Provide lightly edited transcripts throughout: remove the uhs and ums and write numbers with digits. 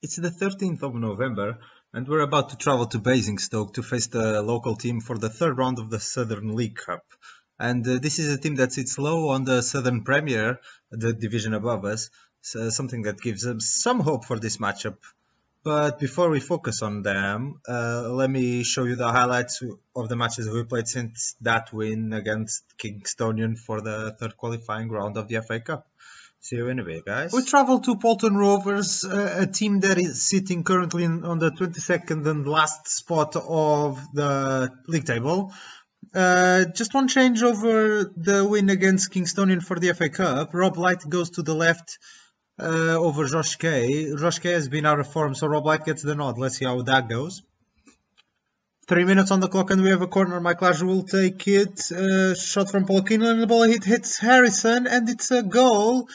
It's the 13th of November, and we're about to travel to Basingstoke to face the local team for the third round of the Southern League Cup. And this is a team that sits low on the Southern Premier, the division above us, so something that gives them some hope for this matchup. But before we focus on them, let me show you the highlights of the matches we played since that win against Kingstonian for the third qualifying round of the FA Cup. See you in a bit, guys. We travel to Bolton Rovers, a team that is sitting currently on the 22nd and last spot of the league table. Just one change over the win against Kingstonian for the FA Cup. Rob Light goes to the left over Josh Kay. Josh Kay has been out of form, so Rob Light gets the nod. Let's see how that goes. 3 minutes on the clock and we have a corner. Michael Lager will take it. Shot from Paul Kinlan. The ball hits Harrison and it's a goal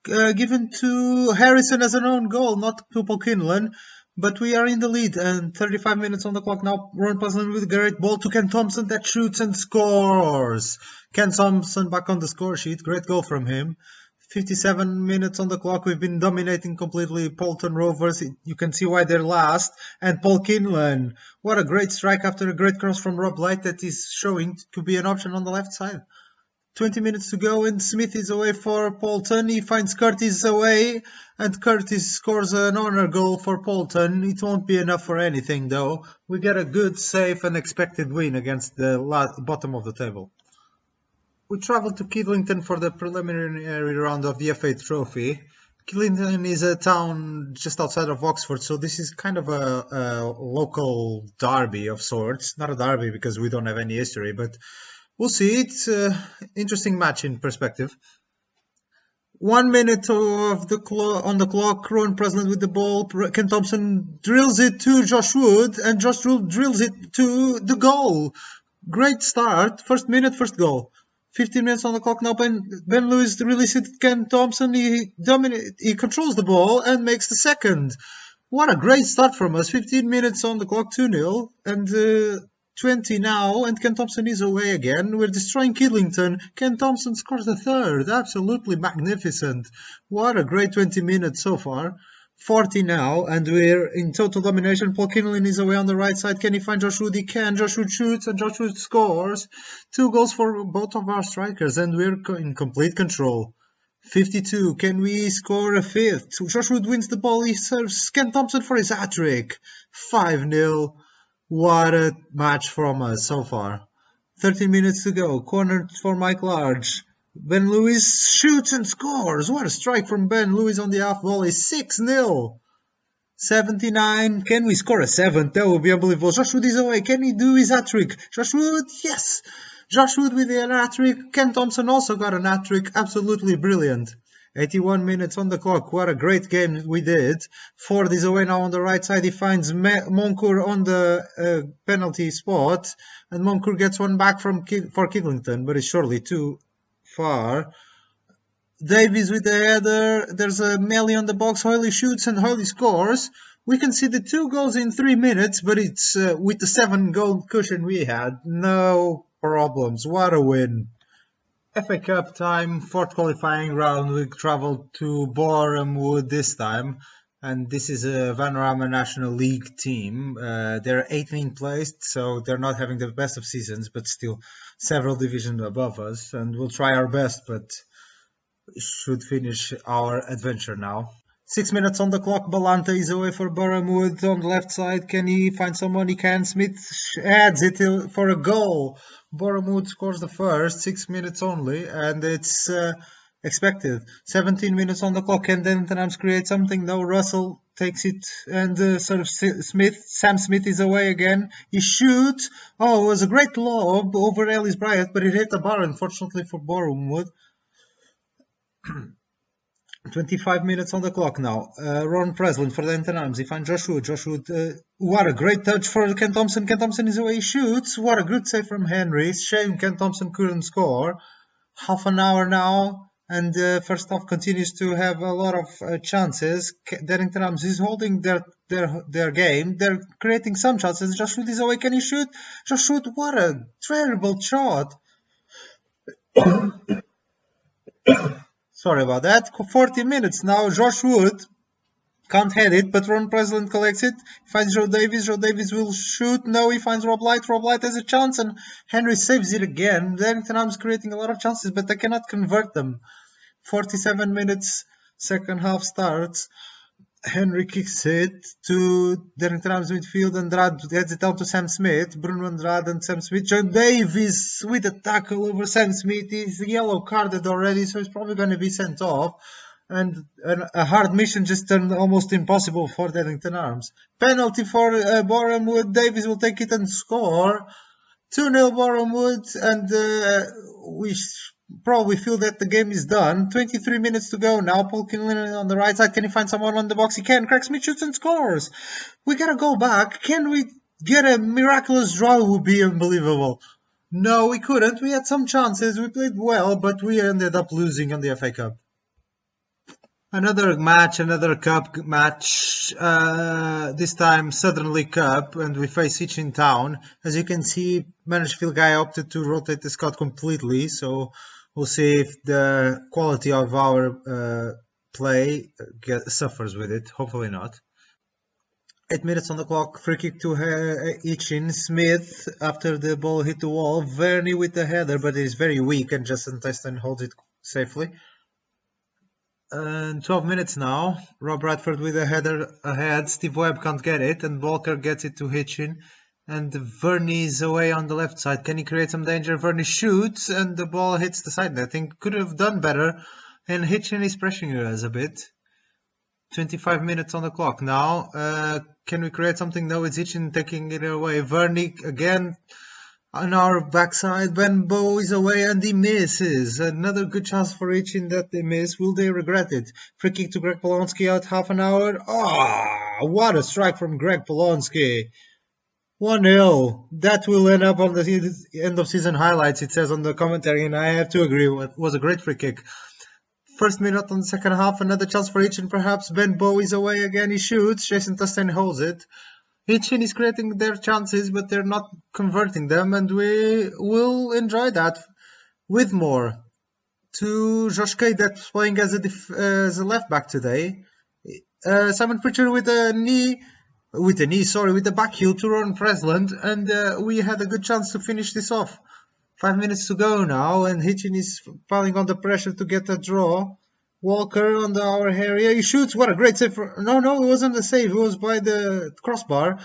given to Harrison as an own goal, not to Paul Kinlan. But we are in the lead and 35 minutes on the clock now. Ron Puzzling with a great ball to Ken Thompson that shoots and scores. Ken Thompson back on the score sheet. Great goal from him. 57 minutes on the clock. We've been dominating completely Bolton Rovers. You can see why they're last. And Paul Kinlan. What a great strike after a great cross from Rob Light that is showing to be an option on the left side. 20 minutes to go and Smith is away for Bolton. He finds Curtis away and Curtis scores an honor goal for Bolton. It won't be enough for anything though. We get a good, safe and expected win against the bottom of the table. We travel to Deddington for the preliminary round of the FA Trophy. Deddington is a town just outside of Oxford, so this is kind of a local derby of sorts. Not a derby because we don't have any history, but we'll see. It's an interesting match in perspective. 1 minute of on the clock. Rowan Presley with the ball. Ken Thompson drills it to Josh Wood, and Josh Wood drills it to the goal. Great start. First minute, first goal. 15 minutes on the clock now. Ben Lewis releases Ken Thompson. He controls the ball and makes the second. What a great start from us. 15 minutes on the clock, 2-0. And 20 now, and Ken Thompson is away again. We're destroying Deddington. Ken Thompson scores the third. Absolutely magnificent. What a great 20 minutes so far. 40 now, and we're in total domination. Paul Kinlan is away on the right side. Can he find Josh Wood? He can. Josh Wood shoots, and Josh Wood scores. 2 goals for both of our strikers, and we're in complete control. 52. Can we score a fifth? Josh Wood wins the ball. He serves Ken Thompson for his hat-trick. 5-0. What a match from us so far. 13 minutes to go. Corner for Mike Large. Ben Lewis shoots and scores. What a strike from Ben Lewis on the half volley. 6-0. 79. Can we score a seventh? That would be unbelievable. Josh Wood is away. Can he do his hat-trick? Josh Wood, yes. Josh Wood with the hat-trick. Ken Thompson also got an hat-trick. Absolutely brilliant. 81 minutes on the clock. What a great game we did. Ford is away now on the right side. He finds Moncourt on the penalty spot. And Moncourt gets one back for Deddington, but it's surely too far. Davies with the header. There's a melee on the box. Hoyley shoots and Hoyley scores. We can see the 2 goals in 3 minutes, but it's with the 7-goal cushion we had. No problems. What a win. FA Cup time, 4th qualifying round. We traveled to Boreham Wood this time, and this is a Vanarama National League team. They're 18th placed, so they're not having the best of seasons, but still several divisions above us, and we'll try our best, but we should finish our adventure now. 6 minutes on the clock. Balanta is away for Boreham Wood on the left side. Can he find someone? He can. Smith adds it for a goal. Boreham Wood scores the first. 6 minutes only, and it's expected. 17 minutes on the clock, and then Deddington creates something. No, Russell takes it, and Sam Smith is away again. He shoots. Oh, it was a great lob over Ellis Bryant, but it hit the bar, unfortunately for Boreham Wood. 25 minutes on the clock now. Ron Presley for the Deddington. He finds Josh Wood. Josh Wood, what a great touch for Ken Thompson. Ken Thompson is away. He shoots. What a good save from Henry. Shame Ken Thompson couldn't score. Half an hour now, and first half continues to have a lot of chances. Deddington is holding their game. They're creating some chances. Josh Wood is away. Can he shoot? Josh Wood, what a terrible shot. Sorry about that. 40 minutes now. Josh Wood Can't head it, but Ron Preslin collects it. Finds Joe Davies. Joe Davies will shoot. No, he finds Rob Light. Rob Light has a chance, and Henry saves it again. Deddington Arms creating a lot of chances, but they cannot convert them. 47 minutes, second half starts. Henry kicks it to Deddington Arms midfield. Andrade heads it down to Sam Smith. Bruno Andrade and Sam Smith. Joe Davies with a tackle over Sam Smith. He's yellow carded already, so he's probably going to be sent off. And a hard mission just turned almost impossible for Deddington Arms. Penalty for Borehamwood. Davies will take it and score. 2-0 Borehamwood, and we probably feel that the game is done. 23 minutes to go now. Paul Kinlan on the right side. Can he find someone on the box? He can. Craig Smith shoots and scores. We gotta go back. Can we get a miraculous draw? It would be unbelievable. No, we couldn't. We had some chances. We played well, but we ended up losing on the FA Cup. Another match, another cup match, this time Southern League Cup, and we face Hitchin Town. As you can see, Mansfield guy opted to rotate the squad completely, so we'll see if the quality of our play suffers with it. Hopefully not. 8 minutes on the clock, free kick to Hitchin. Smith, after the ball hit the wall. Verney with the header, but it is very weak, and Justin Tyson holds it safely. 12 minutes now. Rob Radford with a header ahead. Steve Webb can't get it, and Walker gets it to Hitchin. And Verney is away on the left side. Can he create some danger? Verney shoots, and the ball hits the side. I think could have done better. And Hitchin is pressuring us a bit. 25 minutes on the clock now. Can we create something? No, it's Hitchin taking it away. Verney again on our backside. Benbow is away and he misses. Another good chance for Hitchin that they miss. Will they regret it? Free kick to Greg Polonsky out half an hour. What a strike from Greg Polonsky. 1-0. That will end up on the end of season highlights, it says on the commentary, and I have to agree. It was a great free kick. First minute on the second half, another chance for Hitchin perhaps. Benbow is away again, he shoots. Jason Tustin holds it. Hitchin is creating their chances, but they're not converting them, and we will enjoy that with more. To Josh Kay, that's playing as a left back today. Simon Pritchard with the back heel to Ron Presland, and we had a good chance to finish this off. 5 minutes to go now, and Hitchin is piling on the pressure to get a draw. Walker on our area, he shoots. What a great save! No, it wasn't a save. It was by the crossbar,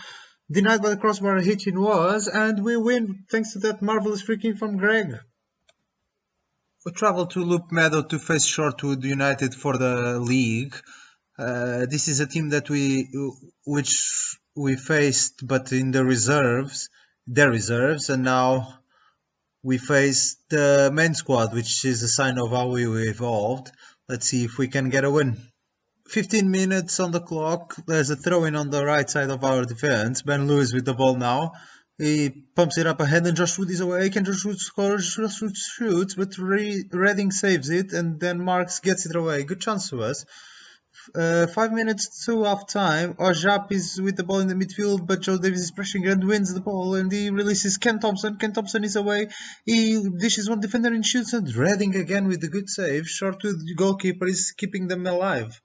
denied by the crossbar. Hitchin was, and we win thanks to that marvelous free kick from Greg. We travel to Loop Meadow to face Shortwood United for the league. This is a team that which we faced, but in their reserves, and now we face the main squad, which is a sign of how we evolved. Let's see if we can get a win. 15 minutes on the clock. There's a throw-in on the right side of our defense. Ben Lewis with the ball now. He pumps it up ahead, and Josh Wood is away. Can Josh Wood score? Josh Wood shoots, but Redding saves it, and then Marks gets it away. Good chance to us. 5 minutes to half time. Ojap is with the ball in the midfield, but Joe Davies is pressuring and wins the ball, and he releases Ken Thompson. Ken Thompson is away. He dishes one defender and shoots, and Redding again with the good save. Shortwood goalkeeper is keeping them alive.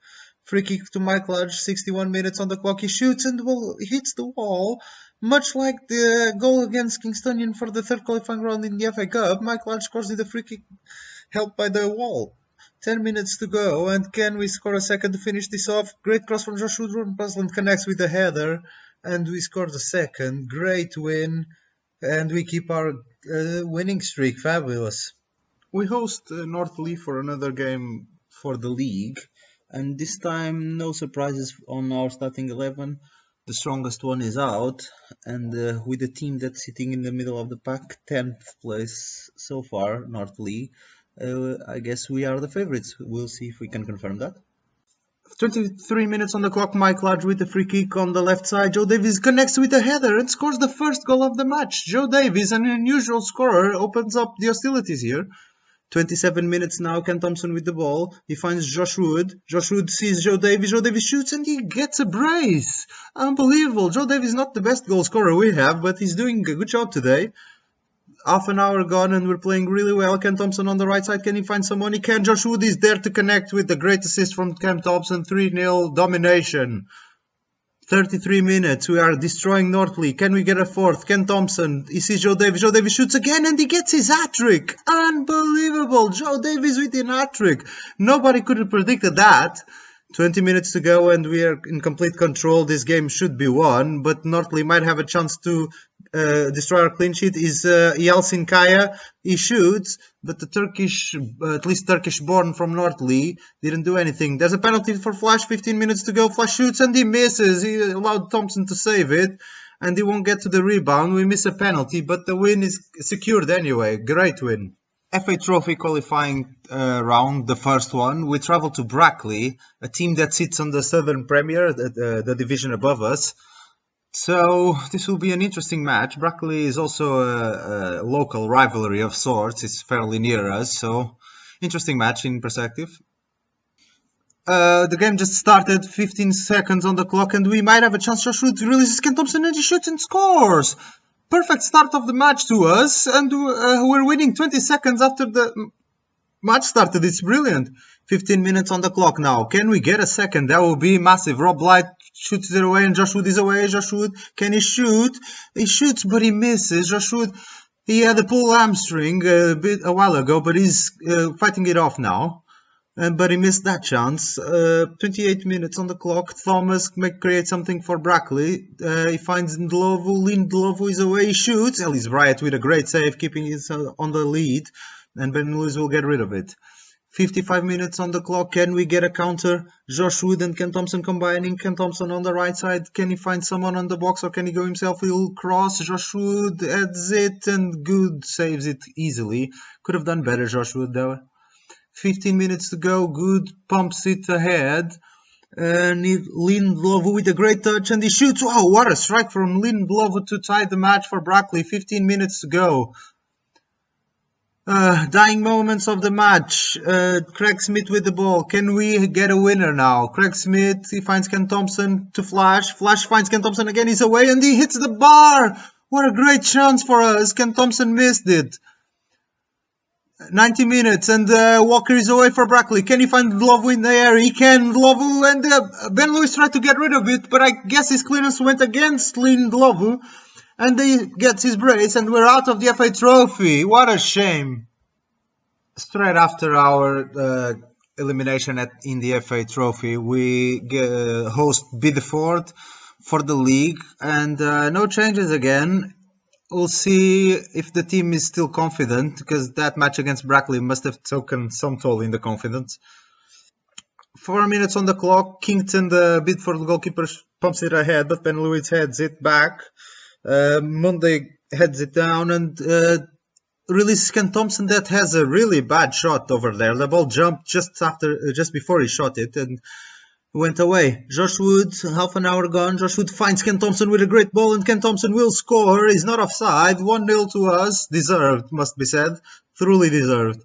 Free kick to Mike Lodge. 61 minutes on the clock. He shoots and the ball hits the wall. Much like the goal against Kingstonian for the third qualifying round in the FA Cup, Mike Lodge scores with a free kick helped by the wall. 10 minutes to go, and can we score a second to finish this off? Great cross from Josh Woodron. Presland connects with the header, and we score the second. Great win, and we keep our winning streak. Fabulous. We host North Lee for another game for the league, and this time no surprises on our starting 11. The strongest one is out, and with the team that's sitting in the middle of the pack, 10th place so far, North Lee. I guess we are the favourites. We'll see if we can confirm that. 23 minutes on the clock. Mike Lodge with the free kick on the left side. Joe Davies connects with a header and scores the first goal of the match. Joe Davies, an unusual scorer, opens up the hostilities here. 27 minutes now. Ken Thompson with the ball. He finds Josh Wood. Josh Wood sees Joe Davies. Joe Davies shoots and he gets a brace. Unbelievable. Joe Davies is not the best goal scorer we have, but he's doing a good job today. half an hour gone and we're playing really well. Ken Thompson on the right side. Can he find someone? He can. Josh Wood is there to connect with the great assist from Ken Thompson. 3-0 domination. 33 minutes. We are destroying Northley. Can we get a fourth? Ken Thompson. He sees Joe Davies. Joe Davies shoots again and he gets his hat-trick. Unbelievable. Joe Davies with a hat-trick. Nobody could have predicted that. 20 minutes to go and we are in complete control. This game should be won, but Northley might have a chance to destroy our clean sheet. Is Yeltsin Kaya. He shoots, but the Turkish, at least Turkish-born from Northley, didn't do anything. There's a penalty for Flash. 15 minutes to go. Flash shoots and he misses. He allowed Thompson to save it, and he won't get to the rebound. We miss a penalty, but the win is secured anyway. Great win. FA Trophy qualifying round, the first one, we travel to Brackley, a team that sits on the Southern Premier, the division above us. So this will be an interesting match. Brackley is also a local rivalry of sorts. It's fairly near us, so interesting match in perspective. The game just started, 15 seconds on the clock, and we might have a chance. Josh Wood releases Ken Thompson and he shoots and scores! Perfect start of the match to us, and we're winning 20 seconds after the match started. It's brilliant. 15 minutes on the clock now. Can we get a second? That will be massive. Rob Light shoots it away and Josh Wood is away. Josh Wood, can he shoot? He shoots, but he misses. Josh Wood, he had a pull hamstring a while ago, but he's fighting it off now. But he missed that chance. 28 minutes on the clock. Thomas may create something for Brackley. He finds Ndlovu. Ndlovu is away. He shoots. Ellis Bryant with a great save, keeping it on the lead. And Ben Lewis will get rid of it. 55 minutes on the clock. Can we get a counter? Josh Wood and Ken Thompson combining. Ken Thompson on the right side. Can he find someone on the box or can he go himself? He'll cross. Josh Wood adds it and Good saves it easily. Could have done better, Josh Wood, though. 15 minutes to go. Good pumps it ahead. And Lindlovu with a great touch and he shoots. Wow, what a strike from Lindlovu to tie the match for Brackley. 15 minutes to go. Dying moments of the match. Craig Smith with the ball. Can we get a winner now? Craig Smith, he finds Ken Thompson to Flash. Flash finds Ken Thompson again. He's away and he hits the bar. What a great chance for us. Ken Thompson missed it. 90 minutes and Walker is away for Brackley. Can he find Ndlovu in the air? He can. Ndlovu and Ben Lewis tried to get rid of it, but I guess his clearance went against Ndlovu and he gets his brace and we're out of the FA Trophy. What a shame. Straight after our elimination in the FA Trophy, we host Bideford for the league and no changes again. We'll see if the team is still confident, because that match against Brackley must have taken some toll in the confidence. 4 minutes on the clock. Kington, the Bideford goalkeeper, pumps it ahead, but Ben Lewis heads it back. Monday heads it down and releases Ken Thompson that has a really bad shot over there. The ball jumped just before he shot it and went away. Josh Wood, half an hour gone. Josh Wood finds Ken Thompson with a great ball and Ken Thompson will score. He's not offside. 1-0 to us. Deserved, must be said. Truly deserved.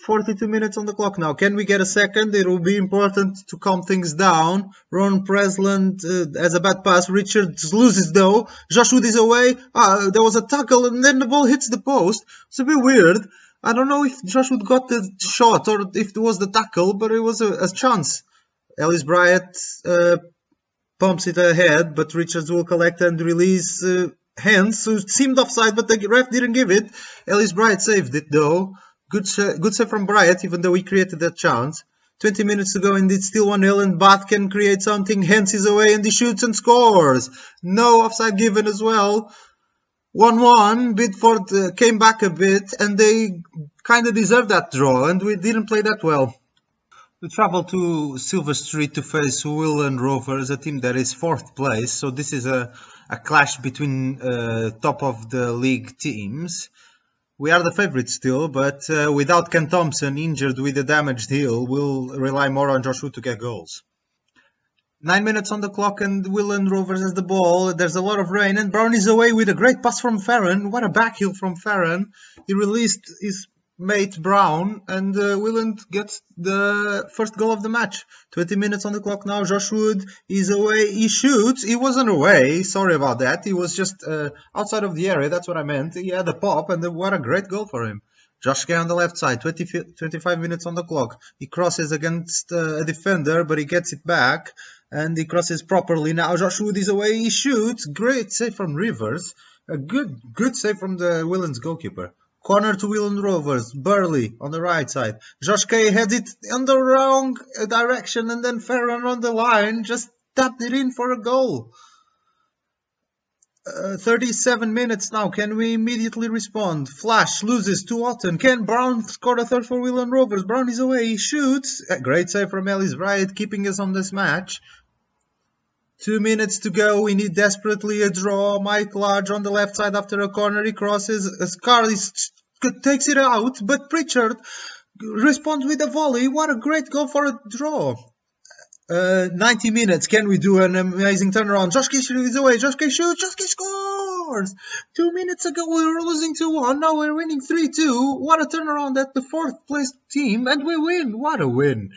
42 minutes on the clock now. Can we get a second? It will be important to calm things down. Ron Presland has a bad pass. Richards loses though. Josh Wood is away. There was a tackle and then the ball hits the post. It's a bit weird. I don't know if Josh Wood got the shot or if it was the tackle, but it was a chance. Ellis Bryant pumps it ahead, but Richards will collect and release Hens, who seemed offside, but the ref didn't give it. Ellis Bryant saved it, though. Good save from Bryant, even though he created that chance. 20 minutes to go, and it's still 1-0, and Bath can create something. Hens is away, and he shoots and scores. No offside given as well. 1-1. Bideford came back a bit, and they kind of deserved that draw, and we didn't play that well. We travel to Silver Street to face Willand Rovers, a team that is 4th place. So this is a clash between top of the league teams. We are the favourites still, but without Ken Thompson injured with a damaged heel, we'll rely more on Josh Wood to get goals. 9 minutes on the clock and Willand Rovers has the ball. There's a lot of rain and Brown is away with a great pass from Farron. What a back heel from Farron. He released his mate Brown, and Willand gets the first goal of the match. 20 minutes on the clock now. Josh Wood is away. He shoots. He wasn't away. Sorry about that. He was just outside of the area. That's what I meant. He had a pop, and what a great goal for him. Josh Gay on the left side. 25 minutes on the clock. He crosses against a defender, but he gets it back, and he crosses properly. Now Josh Wood is away. He shoots. Great save from Rivers. A good save from the Willand's goalkeeper. Corner to Willand Rovers. Burley on the right side. Josh Kay had it in the wrong direction, and then Ferran on the line just tapped it in for a goal. 37 minutes now. Can we immediately respond? Flash loses to Otten. Can Brown score a third for Willand Rovers? Brown is away. He shoots. A great save from Ellis Wright, keeping us on this match. 2 minutes to go. We need desperately a draw. Mike Large on the left side after a corner. He crosses. Scarlett takes it out, but Pritchard responds with a volley. What a great goal for a draw. 90 minutes. Can we do an amazing turnaround? Josh Kay is away. Josh Kay shoots. Josh Kay scores. 2 minutes ago we were losing 2-1. Now we're winning 3-2. What a turnaround at the fourth place team, and we win. What a win.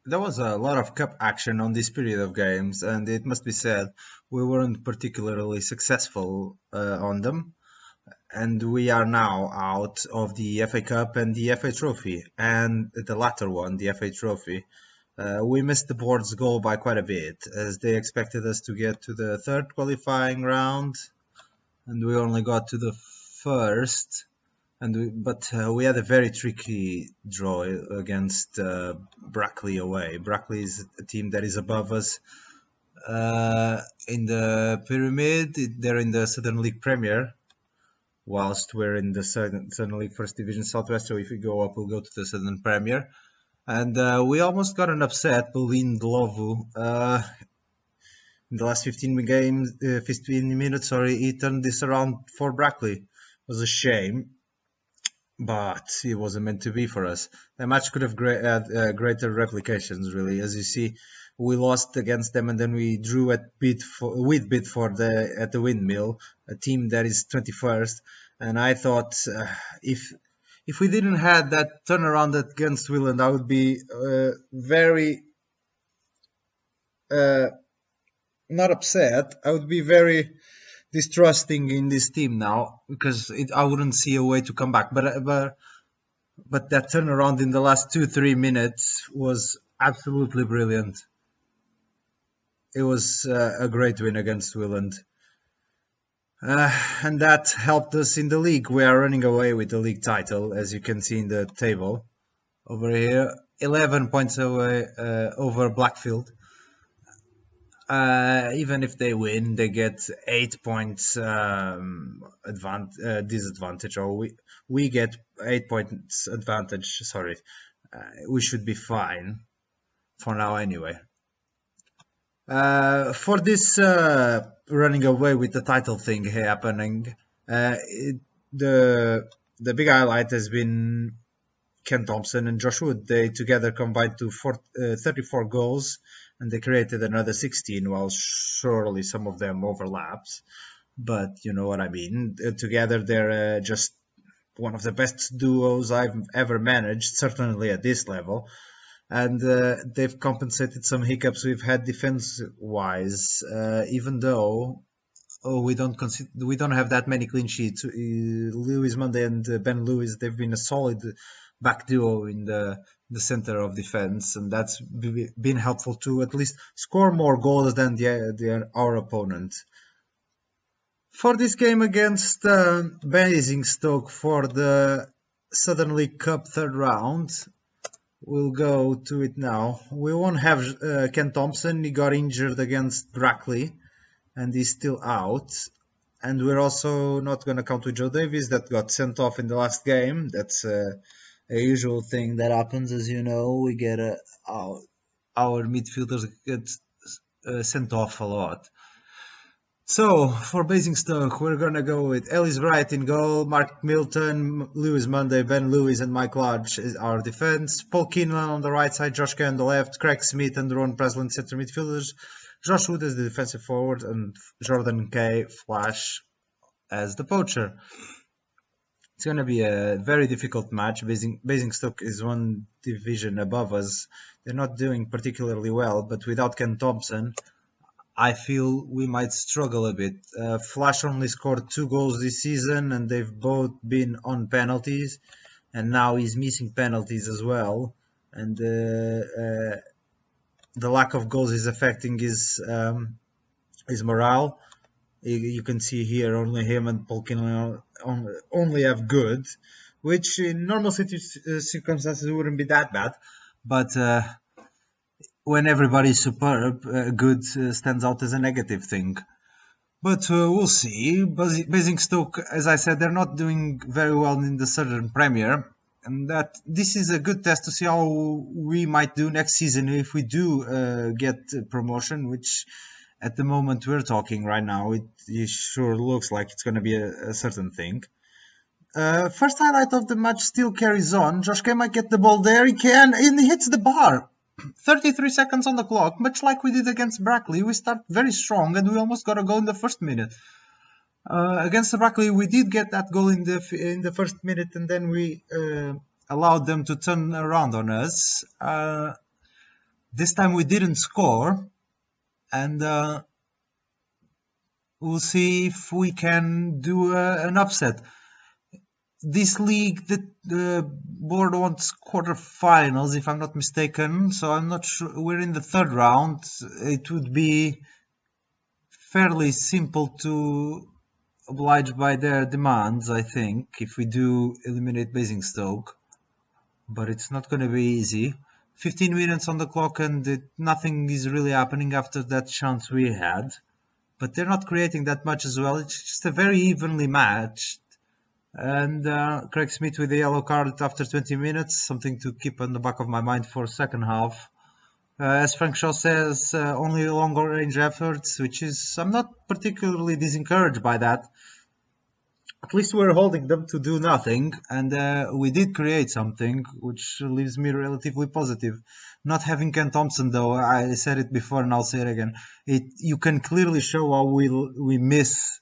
There was a lot of cup action on this period of games, and it must be said we weren't particularly successful on them. And we are now out of the FA Cup and the FA Trophy, and the latter one, the FA Trophy. We missed the board's goal by quite a bit, as they expected us to get to the third qualifying round, and we only got to the first. But we had a very tricky draw against Brackley away. Brackley is a team that is above us in the pyramid. They're in the Southern League Premier, whilst we're in the Southern League First Division Southwest. So if we go up, we'll go to the Southern Premier. And we almost got an upset, Bolin Dlovu. In the last 15 minutes, he turned this around for Brackley. It was a shame, but it wasn't meant to be for us. The match could have had greater replications, really. As you see, we lost against them, and then we drew at Bidford at the Windmill, a team that is 21st. And I thought if we didn't have that turnaround against Willand, I would be very not upset. I would be very distrusting in this team now, because I wouldn't see a way to come back. But that turnaround in the last 2-3 minutes was absolutely brilliant. It was a great win against Willand. And that helped us in the league. We are running away with the league title, as you can see in the table over here. 11 points away over Blackfield. Even if they win, they get 8 points disadvantage, or we get 8 points advantage. Sorry, we should be fine for now anyway. For this running away with the title thing happening, the big highlight has been Ken Thompson and Josh Wood. They together combined to 34 goals, and they created another 16, while surely some of them overlaps. But you know what I mean. Together they're just one of the best duos I've ever managed, certainly at this level. And they've compensated some hiccups we've had defense-wise, even though we don't have that many clean sheets. Lewis Monday and Ben Lewis, they've been a solid back duo in the center of defense, and that's been helpful to at least score more goals than our opponent. For this game against Basingstoke for the Southern League Cup third round, we'll go to it now. We won't have Ken Thompson. He got injured against Brackley, and he's still out. And we're also not going to count with Joe Davies, that got sent off in the last game. That's a usual thing that happens, as you know. We get our midfielders get sent off a lot. So for Basingstoke, we're going to go with Ellis Wright in goal, Mark Milton, Lewis Monday, Ben Lewis, and Mike Large is our defense. Paul Keeneland on the right side, Josh Kay on the left, Craig Smith and Ron Presley center midfielders, Josh Wood as the defensive forward, and Jordan Kay Flash as the poacher. It's going to be a very difficult match. Basingstoke is one division above us. They're not doing particularly well, but without Ken Thompson, I feel we might struggle a bit. Flash only scored 2 goals this season, and they've both been on penalties, and now he's missing penalties as well. And the lack of goals is affecting his morale. You can see here only him and Polkin only have good, which in normal circumstances wouldn't be that bad, but when everybody's superb, good stands out as a negative thing. But we'll see. Basingstoke, as I said, they're not doing very well in the Southern Premier, and that this is a good test to see how we might do next season if we do get promotion, which at the moment we're talking right now, it sure looks like it's going to be a certain thing. First highlight of the match still carries on. Josh K might get the ball there. He can, and he hits the bar. 33 seconds on the clock, much like we did against Brackley. We start very strong, and we almost got a goal in the first minute. Against Brackley, we did get that goal in the first minute, and then we allowed them to turn around on us. This time we didn't score, and we'll see if we can do an upset. This league, the board wants quarterfinals, if I'm not mistaken, so I'm not sure. We're in the third round. It would be fairly simple to oblige by their demands, I think, if we do eliminate Basingstoke, but it's not going to be easy. 15 minutes on the clock, and nothing is really happening after that chance we had, but they're not creating that much as well. It's just a very evenly matched. And Craig Smith with the yellow card after 20 minutes, something to keep on the back of my mind for second half. As Frank Shaw says, only longer range efforts, which is, I'm not particularly disencouraged by that. At least we're holding them to do nothing, and we did create something, which leaves me relatively positive. Not having Ken Thompson, though, I said it before and I'll say it again. You can clearly show how we miss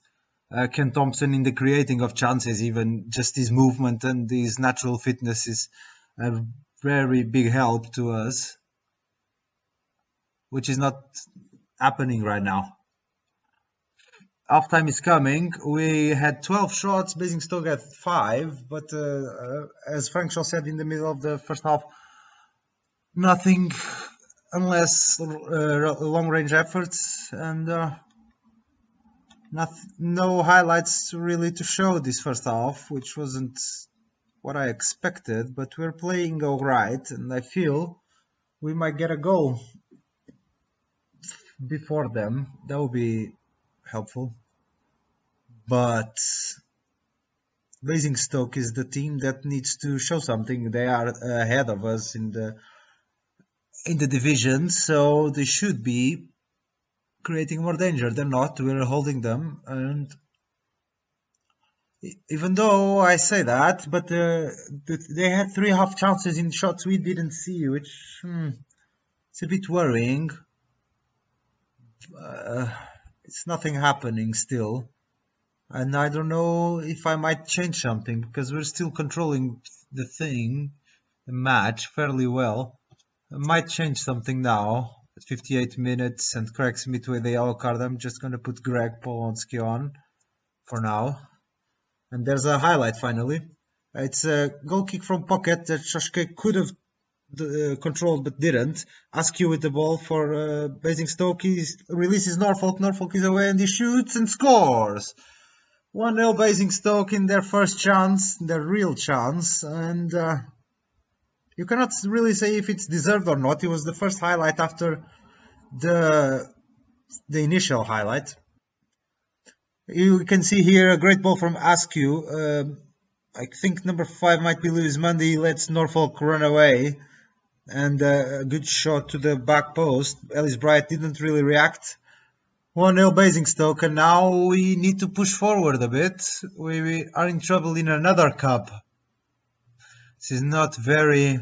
Ken Thompson in the creating of chances. Even just his movement and his natural fitness is a very big help to us, which is not happening right now. Halftime is coming. We had 12 shots, Basingstoke had 5, but as Frank Shaw said in the middle of the first half, nothing unless long-range efforts, and no highlights really to show this first half, which wasn't what I expected, but we're playing all right, and I feel we might get a goal before them. That would be helpful. But Basingstoke is the team that needs to show something. They are ahead of us in the division, so they should be creating more danger. They're not. We're holding them, and even though I say that, but they had 3 half chances in shots we didn't see, which it's a bit worrying. It's nothing happening still, and I don't know if I might change something, because we're still controlling the match fairly well. I might change something now. 58 minutes, and Craig Smith with the yellow card. I'm just going to put Greg Polonsky on for now. And there's a highlight finally. It's a goal kick from pocket that Shoshke could have controlled but didn't. Askew with the ball for Basingstoke. He releases Norfolk. Norfolk is away and he shoots and scores. 1-0 Basingstoke in their first chance, their real chance. And you cannot really say if it's deserved or not. It was the first highlight after the initial highlight. You can see here a great ball from Askew. I think number 5 might be Lewis Mundy. He lets Norfolk run away. And a good shot to the back post. Ellis Bright didn't really react. 1-0 Basingstoke, and now we need to push forward a bit. We are in trouble in another cup. This is not very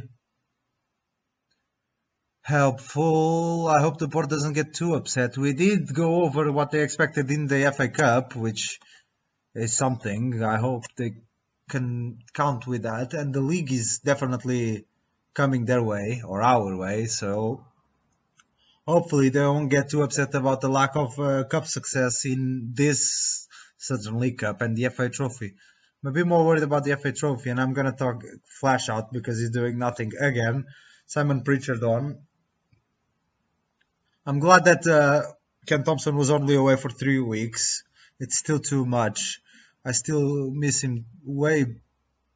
helpful. I hope the board doesn't get too upset. We did go over what they expected in the FA Cup, which is something. I hope they can count with that, and the league is definitely coming their way or our way. So hopefully they won't get too upset about the lack of cup success in this Southern League Cup and the FA Trophy. I'm a bit more worried about the FA Trophy, and I'm gonna talk Flash out because he's doing nothing again. Simon Pritchard on. I'm glad that Ken Thompson was only away for 3 weeks. It's still too much. I still miss him way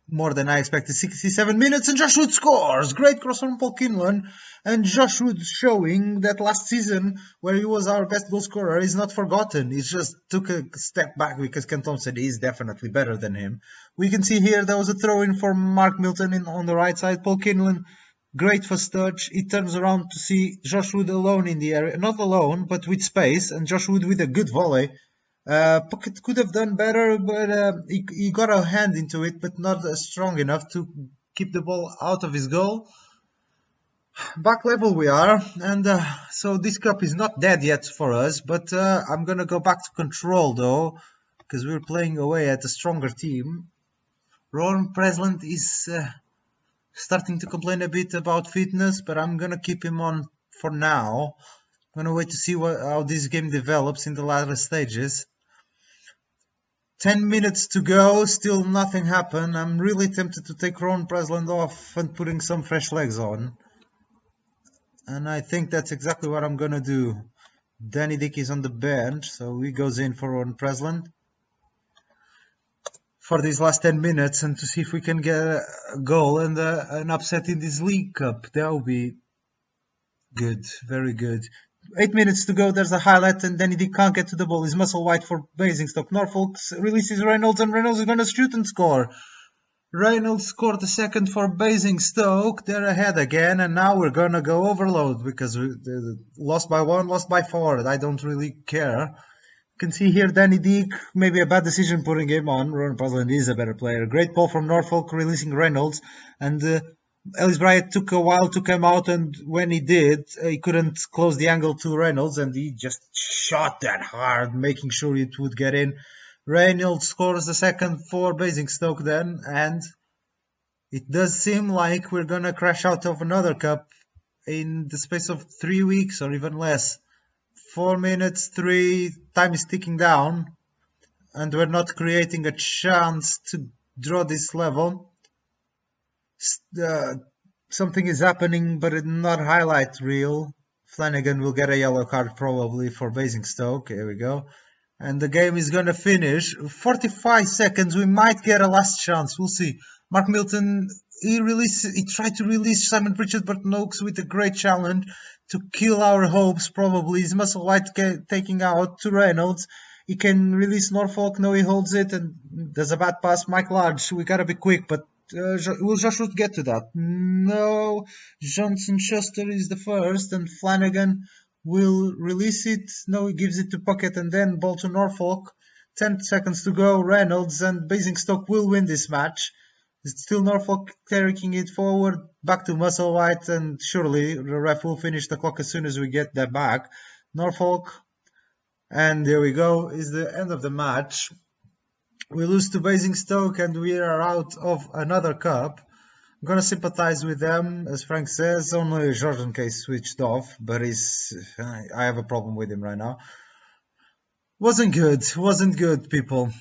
more than I expected. 67 minutes and Josh Wood scores! Great cross from Paul Kinlan. And Josh Wood showing that last season, where he was our best goal scorer, is not forgotten. He just took a step back because Ken Thompson is definitely better than him. We can see here there was a throw in for Mark Milton on the right side. Paul Kinlan, great first touch. He turns around to see Josh Wood alone in the area. Not alone, but with space. And Josh Wood with a good volley. Pocket could have done better, but he got a hand into it, but not strong enough to keep the ball out of his goal. Back level we are, and so this cup is not dead yet for us, but I'm gonna go back to control though, because we're playing away at a stronger team. Ron Presland is starting to complain a bit about fitness, but I'm gonna keep him on for now. I'm gonna wait to see how this game develops in the latter stages. 10 minutes to go, still nothing happened. I'm really tempted to take Ron Presland off and putting some fresh legs on. And I think that's exactly what I'm gonna do. Danny Dick is on the bench, so he goes in for Ron Presland for these last 10 minutes and to see if we can get a goal and an upset in this League Cup. That would be good, very good. 8 minutes to go, there's a highlight, and Danny Dick can't get to the ball. He's muscle wide for Basingstoke. Norfolk releases Reynolds, and Reynolds is going to shoot and score. Reynolds scored the second for Basingstoke. They're ahead again, and now we're going to go overload because we lost by 1, lost by 4. I don't really care. You can see here Danny Dick, maybe a bad decision putting him on. Ron Presland is a better player. Great ball from Norfolk, releasing Reynolds, and Ellis Bryant took a while to come out, and when he did, he couldn't close the angle to Reynolds, and he just shot that hard, making sure it would get in. Reynolds scores the second for Basingstoke then, and it does seem like we're gonna crash out of another cup in the space of 3 weeks or even less. 4 minutes, 3, time is ticking down, and we're not creating a chance to draw this level. Something is happening, but it's not highlight reel. Flanagan will get a yellow card probably for Basingstoke. Here we go. And the game is going to finish. 45 seconds. We might get a last chance. We'll see. Mark Milton, he tried to release Simon Pritchard, but Noakes with a great challenge to kill our hopes probably. His muscle white taking out to Reynolds. He can release Norfolk. No, he holds it, and there's a bad pass. Mike Large, we got to be quick, but will Josh Root get to that? No. Johnson Schuster is the first, and Flanagan will release it. No, he gives it to Puckett, and then ball to Norfolk. 10 seconds to go. Reynolds and Basingstoke will win this match. It's still Norfolk taking it forward, back to Musselwhite, and surely the ref will finish the clock as soon as we get that back. Norfolk, and there we go, is the end of the match. We lose to Basingstoke and we are out of another cup. I'm gonna sympathize with them, as Frank says. Only Jordan Case switched off, but I have a problem with him right now. Wasn't good, people.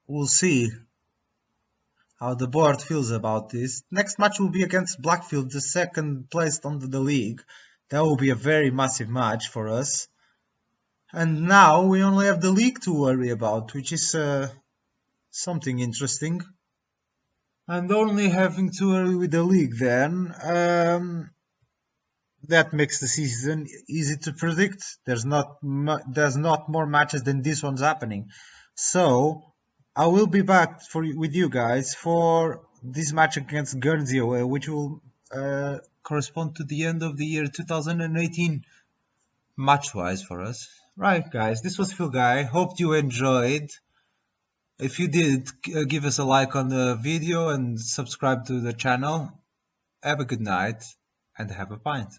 We'll see how the board feels about this. Next match will be against Blackfield, the second placed under the league. That will be a very massive match for us. And now we only have the league to worry about, which is something interesting. And only having to worry with the league then, that makes the season easy to predict. There's not more matches than this one's happening. So I will be back with you guys for this match against Guernsey away, which will correspond to the end of the year 2018 match-wise for us. Right, guys, this was Phil Guy. Hope you enjoyed. If you did, give us a like on the video and subscribe to the channel. Have a good night and have a pint.